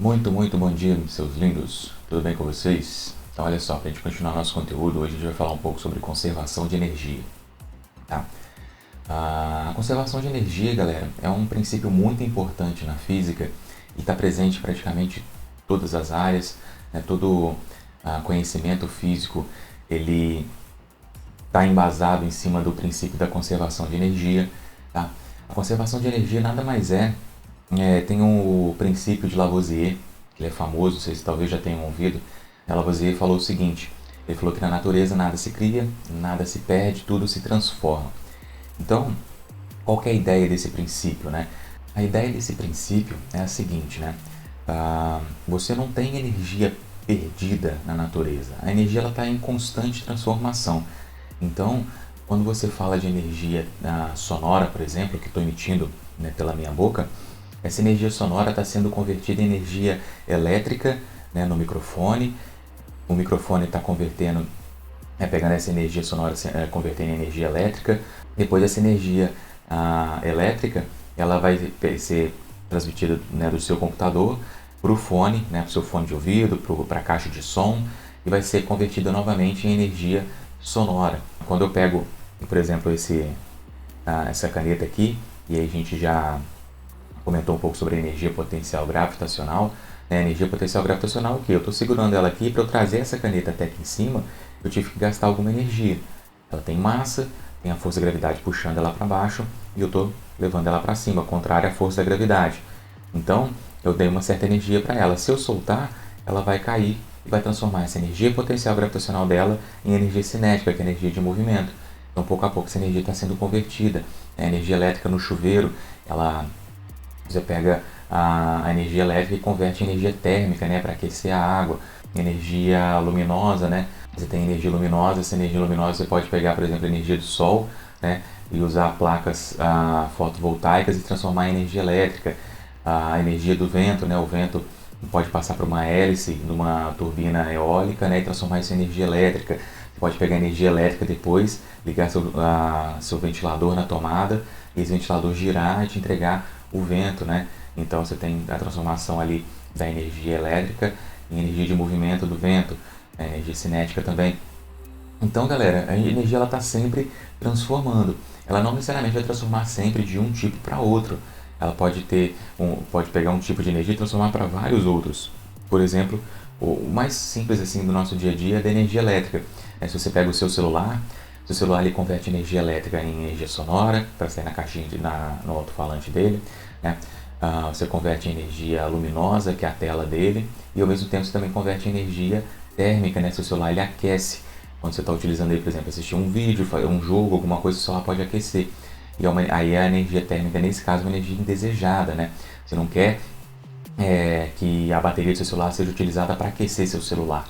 Muito bom dia, seus lindos. Tudo bem com vocês? Então, olha só, para a gente continuar nosso conteúdo, hoje a gente vai falar um pouco sobre conservação de energia. Tá? A conservação de energia, galera, é um princípio muito importante na física e está presente em praticamente todas as áreas, né? Todo conhecimento físico, ele está embasado em cima do princípio da conservação de energia. Tá? A conservação de energia nada mais tem o princípio de Lavoisier, que ele é famoso, vocês talvez já tenham ouvido. Lavoisier falou o seguinte, ele falou que na natureza nada se cria, nada se perde, tudo se transforma. Então, qual que é a ideia desse princípio, né? A ideia desse princípio é a seguinte, né? Você não tem energia perdida na natureza. A energia está em constante transformação. Então, quando você fala de energia sonora, por exemplo, que estou emitindo, né, pela minha boca, essa energia sonora está sendo convertida em energia elétrica, né, no microfone. O microfone está convertendo, pegando essa energia sonora, convertendo em energia elétrica. Depois essa energia elétrica, ela vai ser transmitida, né, do seu computador para o fone, né, para o seu fone de ouvido, para a caixa de som, e vai ser convertida novamente em energia sonora. Quando eu pego, por exemplo, essa caneta aqui, e aí a gente já comentou um pouco sobre a energia potencial gravitacional. A energia potencial gravitacional, o que? Eu estou segurando ela aqui, para eu trazer essa caneta até aqui em cima, eu tive que gastar alguma energia. Ela tem massa, tem a força da gravidade puxando ela para baixo, e eu estou levando ela para cima, contrária à força da gravidade. Então, eu dei uma certa energia para ela. Se eu soltar, ela vai cair e vai transformar essa energia potencial gravitacional dela em energia cinética, que é energia de movimento. Então, pouco a pouco, essa energia está sendo convertida. A energia elétrica no chuveiro, você pega a energia elétrica e converte em energia térmica, né, para aquecer a água. Energia luminosa, né? Você tem energia luminosa, essa energia luminosa você pode pegar, por exemplo, a energia do sol, né, e usar placas fotovoltaicas e transformar em energia elétrica. A energia do vento, né, o vento pode passar por uma hélice numa turbina eólica, né, e transformar isso em energia elétrica. Você pode pegar energia elétrica depois, ligar seu ventilador na tomada, e esse ventilador girar e te entregar o vento, né? Então você tem a transformação ali da energia elétrica em energia de movimento do vento, a energia cinética também. Então, galera, a energia ela está sempre transformando. Ela não necessariamente vai transformar sempre de um tipo para outro. Ela pode pegar um tipo de energia e transformar para vários outros. Por exemplo, o mais simples assim do nosso dia a dia é da energia elétrica. Se você pega o seu celular ele converte energia elétrica em energia sonora, para sair na caixinha, no alto-falante dele, né? Você converte em energia luminosa, que é a tela dele, e ao mesmo tempo você também converte em energia térmica, né? Seu celular ele aquece. Quando você está utilizando ele, por exemplo, assistir um vídeo, um jogo, alguma coisa, o celular pode aquecer. E aí a energia térmica, nesse caso, é uma energia indesejada, né? Você não quer que a bateria do seu celular seja utilizada para aquecer seu celular.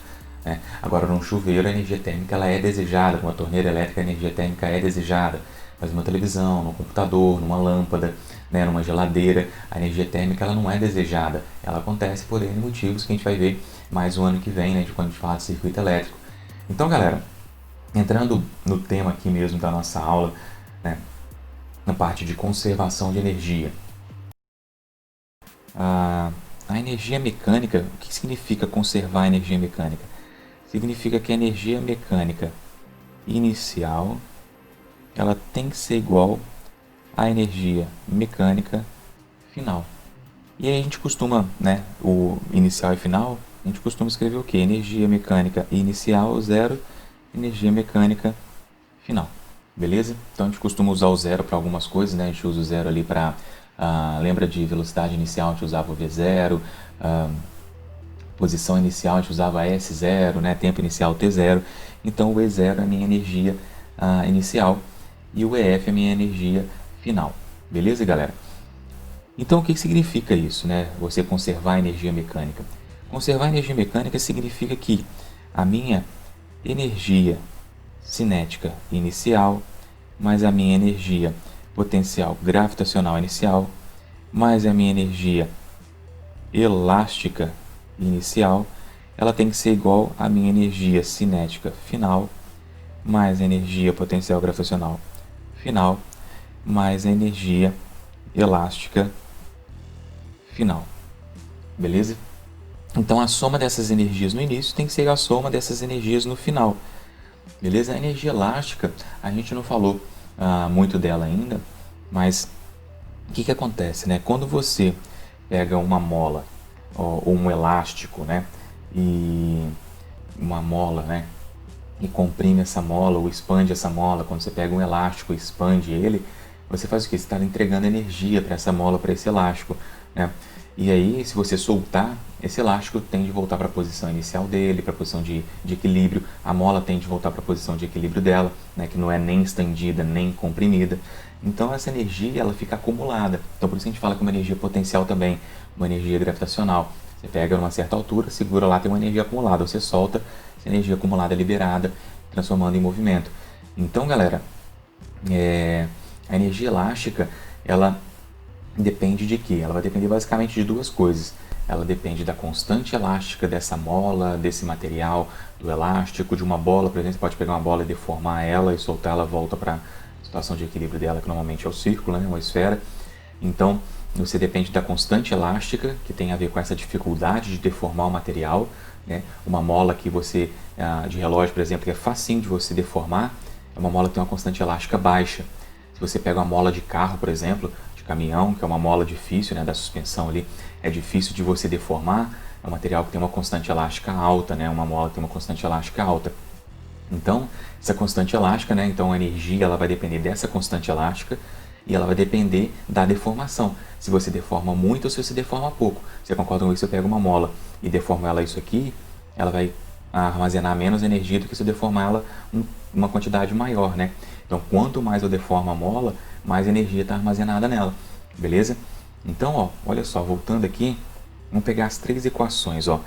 Agora, num chuveiro, a energia térmica ela é desejada, numa torneira elétrica a energia térmica é desejada, mas numa televisão, num computador, numa lâmpada, né, numa geladeira, a energia térmica ela não é desejada. Ela acontece por N motivos que a gente vai ver mais o ano que vem, né, de quando a gente fala de circuito elétrico. Então, galera, entrando no tema aqui mesmo da nossa aula, né, na parte de conservação de energia. A energia mecânica, o que significa conservar a energia mecânica? Significa que a energia mecânica inicial ela tem que ser igual à energia mecânica final. E aí a gente costuma, né, o inicial e final, a gente costuma escrever o que? Energia mecânica inicial, zero, energia mecânica final. Beleza? Então a gente costuma usar o zero para algumas coisas, né? A gente usa o zero ali para... lembra de velocidade inicial, a gente usava o V0, posição inicial a gente usava S0, né? Tempo inicial T0. Então o E0 é a minha energia inicial e o EF é a minha energia final. Beleza, galera? Então o que significa isso, né? Você conservar a energia mecânica. Conservar a energia mecânica significa que a minha energia cinética inicial mais a minha energia potencial gravitacional inicial mais a minha energia elástica inicial, ela tem que ser igual à minha energia cinética final mais a energia potencial gravitacional final mais a energia elástica final. Beleza? Então a soma dessas energias no início tem que ser a soma dessas energias no final. Beleza? A energia elástica, a gente não falou muito dela ainda, mas o que acontece, né? Quando você pega uma mola ou um elástico, né? E uma mola, né? E comprime essa mola ou expande essa mola, quando você pega um elástico e expande ele, você faz o quê? Você está entregando energia para essa mola, para esse elástico, né? E aí, se você soltar, esse elástico tende a voltar para a posição inicial dele, para a posição de equilíbrio, a mola tende a voltar para a posição de equilíbrio dela, né? Que não é nem estendida, nem comprimida. Então, essa energia, ela fica acumulada. Então, por isso a gente fala que é uma energia potencial também, uma energia gravitacional. Você pega numa certa altura, segura lá, tem uma energia acumulada, você solta, essa energia acumulada é liberada, transformando em movimento. Então, galera, a energia elástica, ela depende de quê? Ela vai depender basicamente de duas coisas. Ela depende da constante elástica dessa mola, desse material, do elástico, de uma bola, por exemplo, você pode pegar uma bola e deformar ela e soltar ela, volta para a situação de equilíbrio dela, que normalmente é o círculo, né, uma esfera. Então, você depende da constante elástica, que tem a ver com essa dificuldade de deformar o material, né? Uma mola que você, de relógio, por exemplo, que é facinho de você deformar, é uma mola que tem uma constante elástica baixa. Se você pega uma mola de carro, por exemplo, de caminhão, que é uma mola difícil, né, da suspensão ali, é difícil de você deformar, é um material que tem uma constante elástica alta, né, uma mola que tem uma constante elástica alta. Então, essa constante elástica, né, então a energia ela vai depender dessa constante elástica e ela vai depender da deformação. Se você deforma muito ou se você deforma pouco. Você concorda com isso? Eu pego uma mola e deformo ela isso aqui, ela vai armazenar menos energia do que se eu deformar ela uma quantidade maior, né? Então, quanto mais eu deformo a mola, mais energia está armazenada nela, beleza? Então, ó, olha só, voltando aqui, vamos pegar as três equações, ó.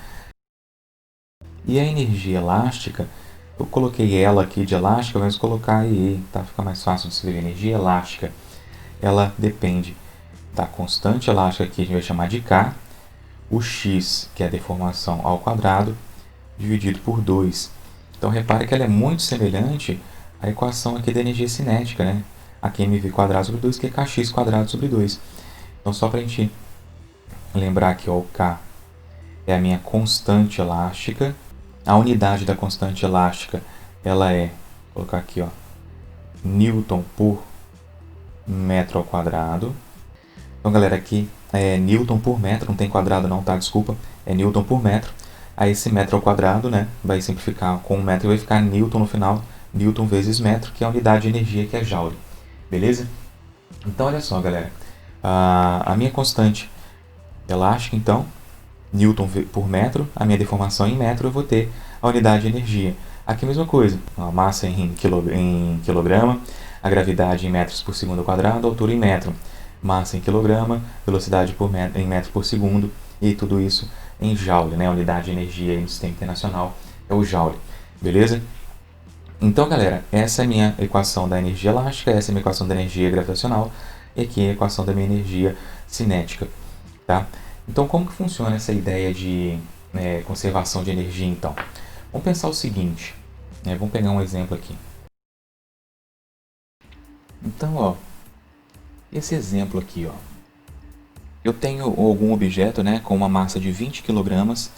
E a energia elástica, eu coloquei ela aqui de elástica, vamos colocar aí, tá? Fica mais fácil de escrever. Energia elástica, ela depende da constante elástica, que a gente vai chamar de K, o x, que é a deformação ao quadrado, dividido por 2. Então, repare que ela é muito semelhante à equação aqui da energia cinética, né? Aqui mv quadrado sobre 2, que é kx quadrado sobre 2. Então, só para a gente lembrar que ó, o K é a minha constante elástica. A unidade da constante elástica, ela é, vou colocar aqui, ó, Newton por metro ao quadrado. Então, galera, aqui é Newton por metro, não tem quadrado não, tá? Desculpa, é Newton por metro. Aí esse metro ao quadrado, né, vai simplificar com um metro e vai ficar Newton no final, Newton vezes metro, que é a unidade de energia, que é Joule. Beleza? Então, olha só, galera. A minha constante elástica, então, Newton por metro, a minha deformação em metro, eu vou ter a unidade de energia. Aqui a mesma coisa, a massa em quilograma, a gravidade em metros por segundo ao quadrado, a altura em metro, massa em quilograma, velocidade em metro por segundo, e tudo isso em joule, né? A unidade de energia no sistema internacional é o joule, beleza? Então, galera, essa é a minha equação da energia elástica, essa é a minha equação da energia gravitacional, e aqui é a equação da minha energia cinética, tá? Então, como que funciona essa ideia de conservação de energia, então? Vamos pensar o seguinte, né? Vamos pegar um exemplo aqui. Então, ó, esse exemplo aqui, ó, eu tenho algum objeto, né, com uma massa de 20 kg,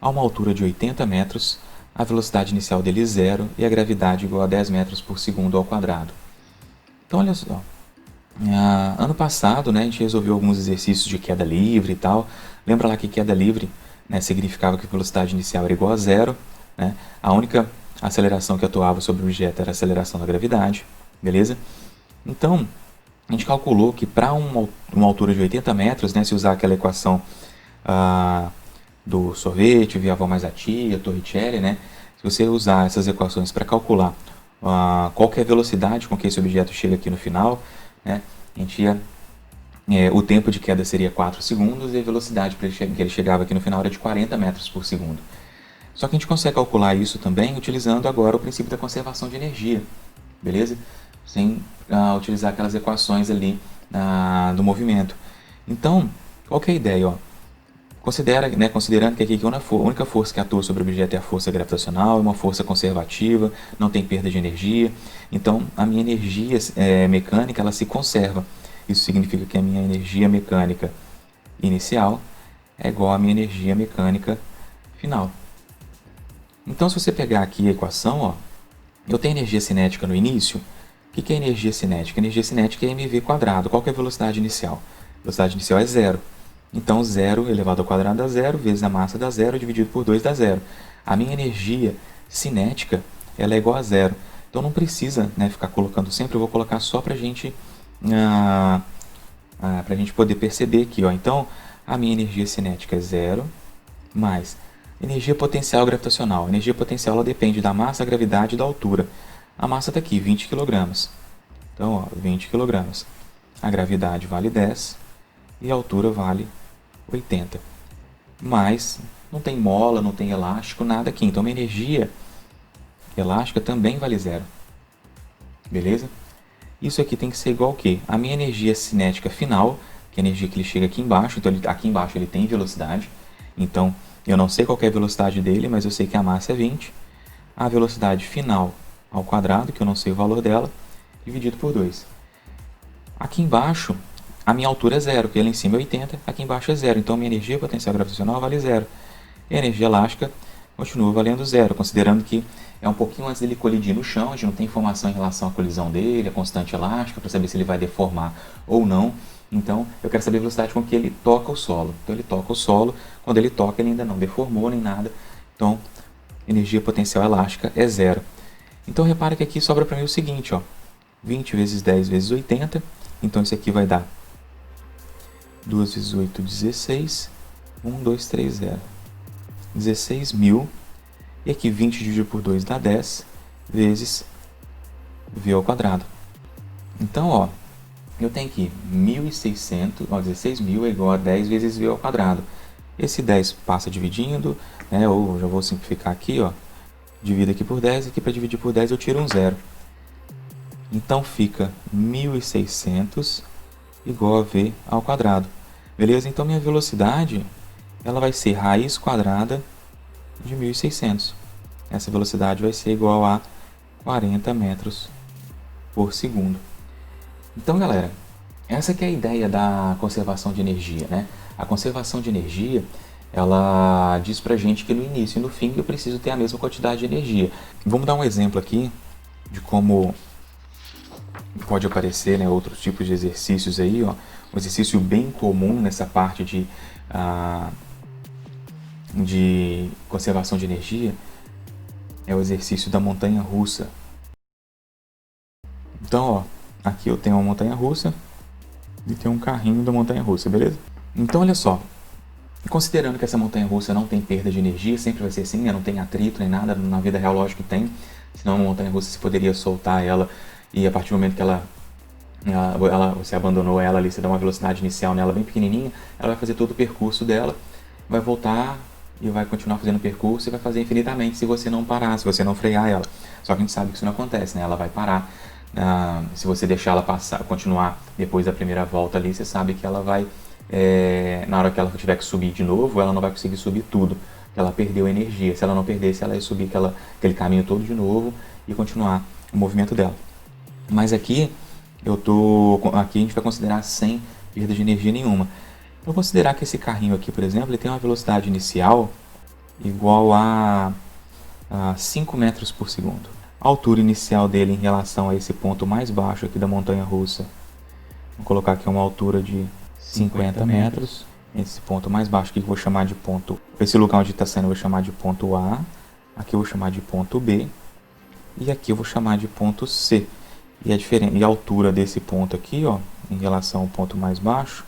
a uma altura de 80 metros, a velocidade inicial dele é 0 e a gravidade igual a 10 metros por segundo ao quadrado. Então, olha só. Ano passado, né, a gente resolveu alguns exercícios de queda livre e tal. Lembra lá que queda livre, né, significava que a velocidade inicial era igual a 0. Né? A única aceleração que atuava sobre o objeto era a aceleração da gravidade. Beleza? Então, a gente calculou que para uma altura de 80 metros, né, se usar aquela equação do sorvete, via avó mais a tia, Torricelli, né, se você usar essas equações para calcular qual que é a velocidade com que esse objeto chega aqui no final, né, a gente ia, o tempo de queda seria 4 segundos e a velocidade que ele chegava aqui no final era de 40 metros por segundo. Só que a gente consegue calcular isso também utilizando agora o princípio da conservação de energia, beleza? Sem utilizar aquelas equações ali do movimento. Então, qual que é a ideia? Ó? Considerando que aqui a única força que atua sobre o objeto é a força gravitacional, é uma força conservativa, não tem perda de energia. Então, a minha energia mecânica ela se conserva. Isso significa que a minha energia mecânica inicial é igual à minha energia mecânica final. Então, se você pegar aqui a equação, ó, eu tenho energia cinética no início. O que é energia cinética? Energia cinética é mv². Qual que é a velocidade inicial? A velocidade inicial é zero. Então, 0 elevado ao quadrado dá zero, vezes a massa dá zero, dividido por 2 dá zero. A minha energia cinética ela é igual a zero. Então, não precisa, né, ficar colocando sempre. Eu vou colocar só para a gente poder perceber aqui. Ó. Então, a minha energia cinética é zero, mais energia potencial gravitacional. A energia potencial ela depende da massa, da gravidade e da altura. A massa está aqui, 20 kg. Então, ó, 20 kg. A gravidade vale 10 e a altura vale 80. Mas não tem mola, não tem elástico, nada aqui. Então, a minha energia elástica também vale zero. Beleza? Isso aqui tem que ser igual ao quê? A minha energia cinética final, que é a energia que ele chega aqui embaixo. Então, aqui embaixo ele tem velocidade. Então, eu não sei qual é a velocidade dele, mas eu sei que a massa é 20. A velocidade final ao quadrado, que eu não sei o valor dela, dividido por 2. Aqui embaixo, a minha altura é zero, porque lá em cima é 80, aqui embaixo é zero. Então, a minha energia potencial gravitacional vale zero. E a energia elástica continua valendo zero, considerando que é um pouquinho antes dele colidir no chão, a gente não tem informação em relação à colisão dele, a constante elástica, para saber se ele vai deformar ou não. Então, eu quero saber a velocidade com que ele toca o solo. Então, ele toca o solo, quando ele toca, ele ainda não deformou nem nada. Então, energia potencial elástica é zero. Então, repara que aqui sobra para mim o seguinte, ó, 20 vezes 10 vezes 80. Então, isso aqui vai dar 2 vezes 8, 16. 1, 2, 3, 0. 16.000. E aqui 20 dividido por 2 dá 10 vezes v ao quadrado. Então, ó, eu tenho aqui 1.600, ó, 16.000 é igual a 10 vezes v ao quadrado. Esse 10 passa dividindo, né, ou já vou simplificar aqui, ó, divido aqui por 10, aqui para dividir por 10 eu tiro um zero. Então fica 1.600 igual a v ao quadrado. Beleza? Então minha velocidade ela vai ser raiz quadrada de 1.600. Essa velocidade vai ser igual a 40 metros por segundo. Então, galera, essa que é a ideia da conservação de energia, né? A conservação de energia, ela diz pra gente que no início e no fim eu preciso ter a mesma quantidade de energia. Vamos dar um exemplo aqui de como pode aparecer, né, outros tipos de exercícios aí, ó. Um exercício bem comum nessa parte de conservação de energia é o exercício da montanha-russa. Então, ó, aqui eu tenho uma montanha-russa e tenho um carrinho da montanha-russa, beleza? Então, olha só, considerando que essa montanha-russa não tem perda de energia, sempre vai ser assim, né? Não tem atrito nem nada, na vida real lógico que tem, senão uma montanha-russa você poderia soltar ela e a partir do momento que você abandonou ela ali, você dá uma velocidade inicial nela bem pequenininha, ela vai fazer todo o percurso dela, vai voltar e vai continuar fazendo o percurso e vai fazer infinitamente se você não parar, se você não frear ela. Só que a gente sabe que isso não acontece, né? Ela vai parar. Se você deixar ela continuar depois da primeira volta ali, você sabe que ela vai, na hora que ela tiver que subir de novo, ela não vai conseguir subir tudo, porque ela perdeu energia. Se ela não perdesse, ela ia subir aquele caminho todo de novo e continuar o movimento dela. Mas aqui a gente vai considerar sem perda de energia nenhuma. Vou considerar que esse carrinho aqui, por exemplo, ele tem uma velocidade inicial igual a 5 metros por segundo. A altura inicial dele em relação a esse ponto mais baixo aqui da montanha-russa, vou colocar aqui uma altura de 50 metros. Esse ponto mais baixo aqui que eu vou chamar de ponto... Esse lugar onde está saindo eu vou chamar de ponto A. Aqui eu vou chamar de ponto B. E aqui eu vou chamar de ponto C. E a altura desse ponto aqui, ó, em relação ao ponto mais baixo,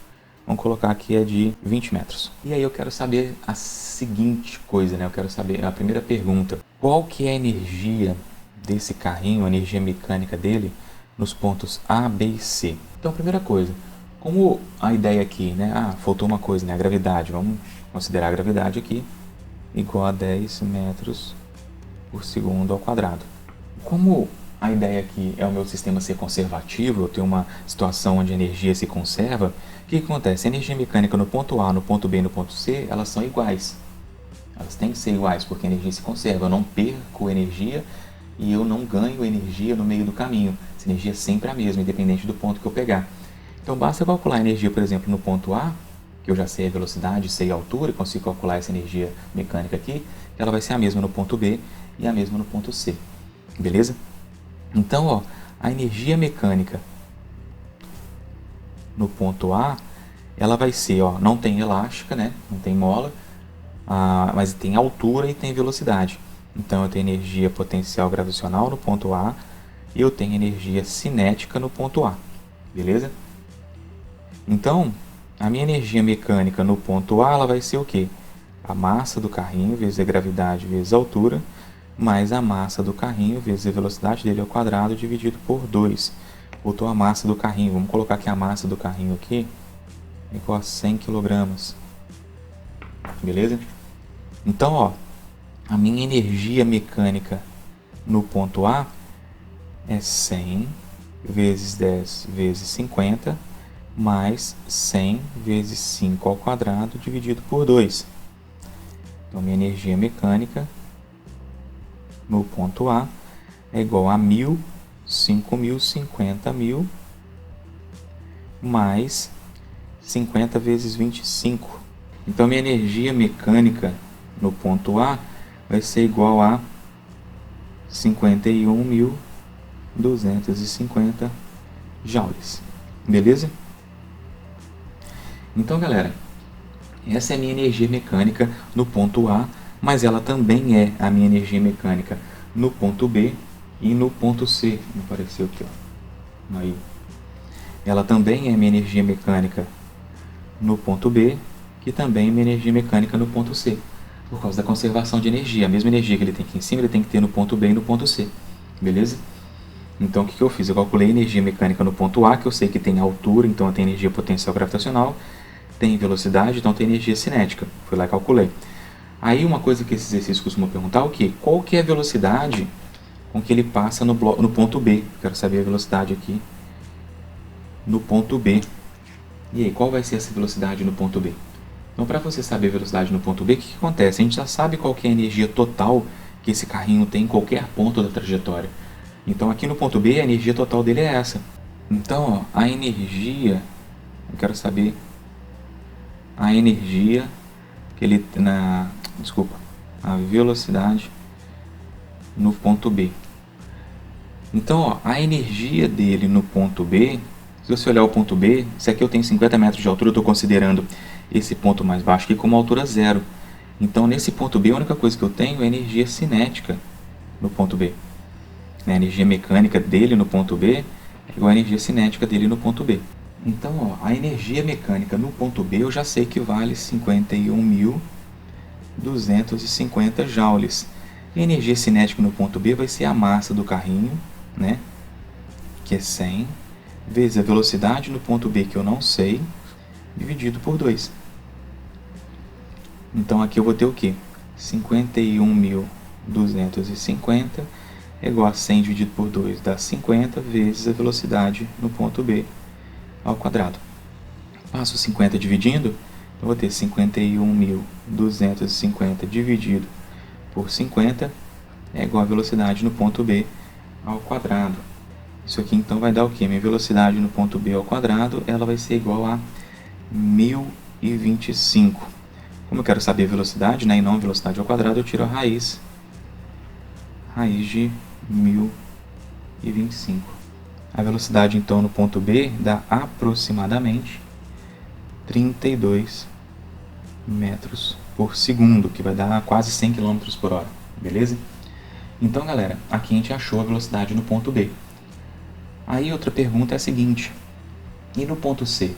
vamos colocar aqui é de 20 metros. E aí eu quero saber a seguinte coisa, né? Eu quero saber a primeira pergunta. Qual que é a energia desse carrinho, a energia mecânica dele, nos pontos A, B e C? Então, a primeira coisa, como a ideia aqui, né? Faltou uma coisa, né? A gravidade. Vamos considerar a gravidade aqui igual a 10 metros por segundo ao quadrado. Como a ideia aqui é o meu sistema ser conservativo, eu tenho uma situação onde a energia se conserva, o que acontece? A energia mecânica no ponto A, no ponto B e no ponto C, elas são iguais. Elas têm que ser iguais, porque a energia se conserva. Eu não perco energia e eu não ganho energia no meio do caminho. Essa energia é sempre a mesma, independente do ponto que eu pegar. Então, basta calcular a energia, por exemplo, no ponto A, que eu já sei a velocidade, sei a altura e consigo calcular essa energia mecânica aqui, ela vai ser a mesma no ponto B e a mesma no ponto C, beleza? Então, ó, a energia mecânica no ponto A, ela vai ser, ó, não tem elástica, né? Não tem mola, mas tem altura e tem velocidade. Então, eu tenho energia potencial gravitacional no ponto A e eu tenho energia cinética no ponto A, beleza? Então, a minha energia mecânica no ponto A, ela vai ser o quê? A massa do carrinho vezes a gravidade vezes a altura, mais a massa do carrinho vezes a velocidade dele ao quadrado dividido por 2. Botou a massa do carrinho, vamos colocar que a massa do carrinho aqui é igual a 100 kg. Beleza? Então, ó, a minha energia mecânica no ponto A é 100 vezes 10 vezes 50 mais 100 vezes 5 ao quadrado dividido por 2. Então, minha energia mecânica no ponto A é igual a 1.000, 5.000, 50.000 mais 50 vezes 25. Então, minha energia mecânica no ponto A vai ser igual a 51.250 joules. Beleza? Então, galera, essa é a minha energia mecânica no ponto A, mas ela também é a minha energia mecânica no ponto B e no ponto C. Me apareceu aqui, ó. Aí. Ela também é minha energia mecânica no ponto B, que também é minha energia mecânica no ponto C, por causa da conservação de energia. A mesma energia que ele tem aqui em cima, ele tem que ter no ponto B e no ponto C. Beleza? Então, o que eu fiz? Eu calculei a energia mecânica no ponto A, que eu sei que tem altura, então eu tenho energia potencial gravitacional, tem velocidade, então tem energia cinética. Fui lá e calculei. Aí, uma coisa que esses exercícios costumam perguntar é o quê? Qual que é a velocidade com que ele passa no ponto B? Quero saber a velocidade aqui no ponto B. E aí, qual vai ser essa velocidade no ponto B? Então, para você saber a velocidade no ponto B, o que acontece? A gente já sabe qual que é a energia total que esse carrinho tem em qualquer ponto da trajetória. Então, aqui no ponto B, a energia total dele é essa. Então, ó, a energia, eu quero saber a energia que ele a velocidade no ponto B. Então, ó, a energia dele no ponto B, se você olhar o ponto B, se aqui eu tenho 50 metros de altura, eu estou considerando esse ponto mais baixo aqui como altura zero. Então, nesse ponto B, a única coisa que eu tenho é energia cinética no ponto B. A energia mecânica dele no ponto B é igual à energia cinética dele no ponto B. Então, ó, a energia mecânica no ponto B eu já sei que vale 51.250 joules. E a energia cinética no ponto B vai ser a massa do carrinho, né? Que é 100, vezes a velocidade no ponto B, que eu não sei, dividido por 2. Então, aqui eu vou ter o quê? 51.250 é igual a 100 dividido por 2, dá 50, vezes a velocidade no ponto B ao quadrado. Passo 50 dividindo, eu vou ter 51.250 dividido por 50 é igual a velocidade no ponto B ao quadrado. Isso aqui então vai dar o quê? Minha velocidade no ponto B ao quadrado, ela vai ser igual a 1.025. Como eu quero saber a velocidade, né, e não a velocidade ao quadrado, eu tiro a raiz de 1.025. A velocidade, então, no ponto B dá aproximadamente 32 metros por segundo, que vai dar quase 100 km por hora, beleza? Então, galera, aqui a gente achou a velocidade no ponto B. Aí, outra pergunta é a seguinte: e no ponto C?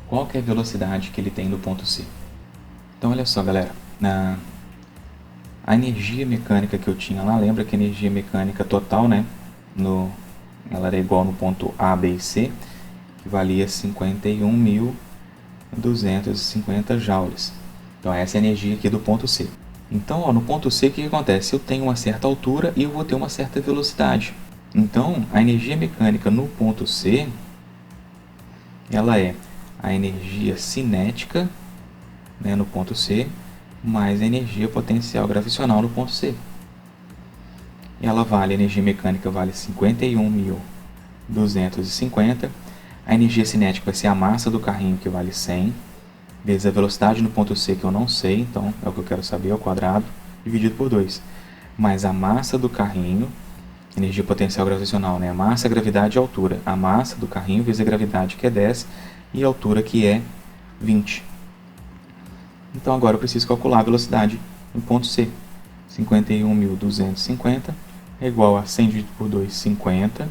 Qual que é a velocidade que ele tem no ponto C? Então, olha só, galera, a energia mecânica que eu tinha lá, lembra que a energia mecânica total, né, ela era igual no ponto A, B e C, que valia 51.250 joules. Então, essa é a energia aqui do ponto C. Então, ó, no ponto C, o que acontece? Eu tenho uma certa altura e eu vou ter uma certa velocidade. Então, a energia mecânica no ponto C, ela é a energia cinética, né, no ponto C, mais a energia potencial gravitacional no ponto C. Ela vale, a energia mecânica vale 51.250. A energia cinética vai ser a massa do carrinho, que vale 100, vezes a velocidade no ponto C, que eu não sei, então é o que eu quero saber, ao quadrado, dividido por 2. Mais a massa do carrinho, energia potencial gravitacional, né? A massa, a gravidade e a altura. A massa do carrinho vezes a gravidade, que é 10, e a altura, que é 20. Então agora eu preciso calcular a velocidade no ponto C. 51.250 é igual a 100 dividido por 2, 50,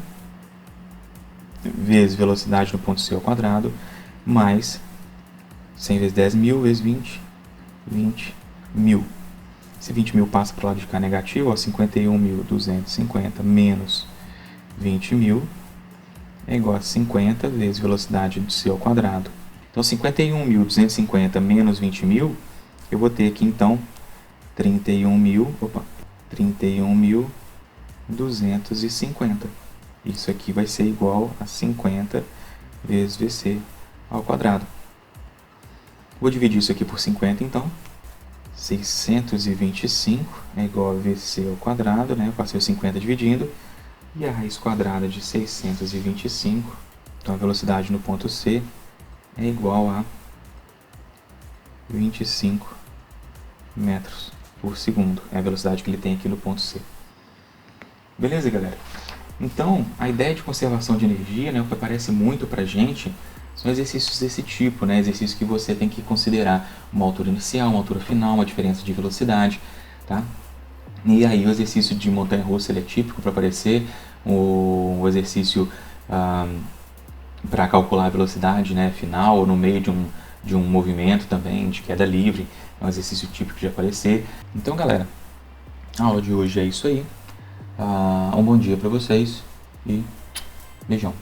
vezes velocidade no ponto C ao quadrado, mais 100 vezes 10, 1000 vezes 20, 20 mil. Esse 20 mil passa para o lado de cá negativo, ó, 51.250 menos 20 mil é igual a 50 vezes velocidade do C ao quadrado. Então, 51.250 menos 20 mil, eu vou ter aqui, então, 31.250. Isso aqui vai ser igual a 50 vezes VC ao quadrado. Vou dividir isso aqui por 50, então. 625 é igual a VC ao quadrado, né? Eu passei o 50 dividindo. E a raiz quadrada de 625, então a velocidade no ponto C é igual a 25 metros por segundo. É a velocidade que ele tem aqui no ponto C. Beleza, galera? Então, a ideia de conservação de energia, né, o que aparece muito pra gente, são exercícios desse tipo, né? Exercícios que você tem que considerar uma altura inicial, uma altura final, uma diferença de velocidade, tá? E aí o exercício de montanha-russa ele é típico para aparecer, o exercício para calcular a velocidade, né, final ou no meio de um movimento também, de queda livre, é um exercício típico de aparecer. Então, galera, a aula de hoje é isso aí. Um bom dia para vocês e beijão.